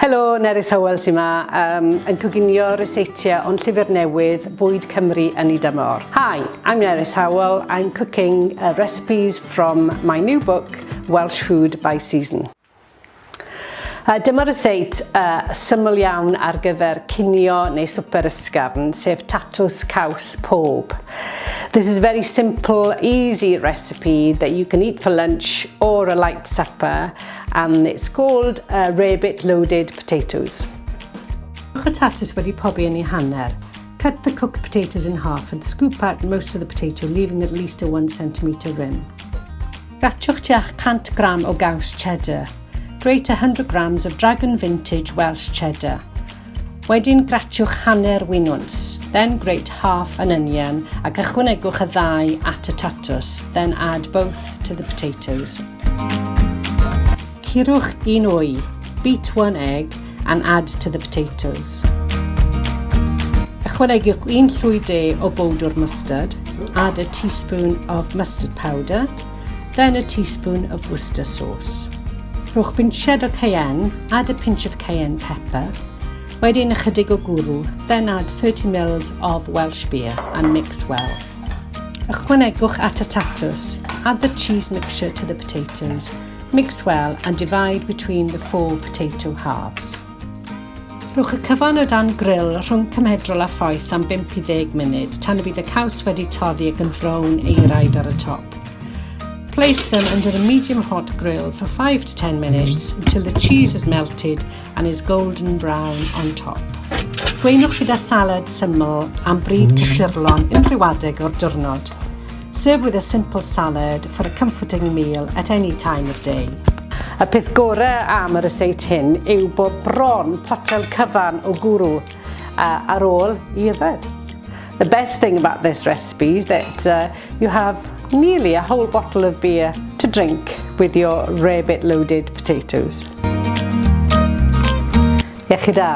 Helo, Nerys Howell Welsh yma, yn coginio ryseitiau o'n llyfr newydd Bwyd Cymru yn ei dymor. Hi, I'm Nerys Howell. I'm cooking recipes from my new book, Welsh Food by Season. Dyma ryseit syml iawn ar gyfer cinio neu swper ysgafn, sef tatws, caws, pob. This is a very simple, easy recipe that you can eat for lunch or a light supper, and it's called Rarebit loaded potatoes. Cook y tatws wedi pobi yn ei hanner. Cut the cooked potatoes in half and scoop out most of the potato, leaving at least a 1 cm rim. Gratiwch tuach 100 gram o caws cheddar. Grate 100 grams of Dragon Vintage Welsh cheddar. Wedyn gratiwch hanner winwns. Then grate half an onion ac ychwanegwch y ddau at y tatws. Then add both to the potatoes. Curwch un wy, beat 1 egg and add to the potatoes. Ychwanegwch 1 llwy de o bowdr mustard. Add a teaspoon of mustard powder. Then a teaspoon of Worcester sauce. Rhowch binsiad o cayenne, add a pinch of cayenne pepper. Wedyn ychydig o gwrw, then add 30 ml of Welsh beer and mix well. Ychwanegwch at y tatws, add the cheese mixture to the potatoes, mix well and divide between the 4 potato halves. Rhowch y cyfan o dan grill rhwng cymhedrol a ffoeth am 5 i 10 munud tan y bydd y caws wedi toddi ac yn frown eiraid ar y top. Place them under a medium-hot grill for 5 to 10 minutes until the cheese is melted and is golden brown on top. Gweinwch gyda salad syml am bryd cysurlon unrhyw adeg o'r diwrnod. Serve with a simple salad for a comforting meal at any time of day. Y peth gorau am y ryseit hyn yw bod bron potel cyfan o gwrw ar ôl I yfed. The best thing about this recipe is that you have nearly a whole bottle of beer to drink with your rarebit loaded potatoes. Iechyd da.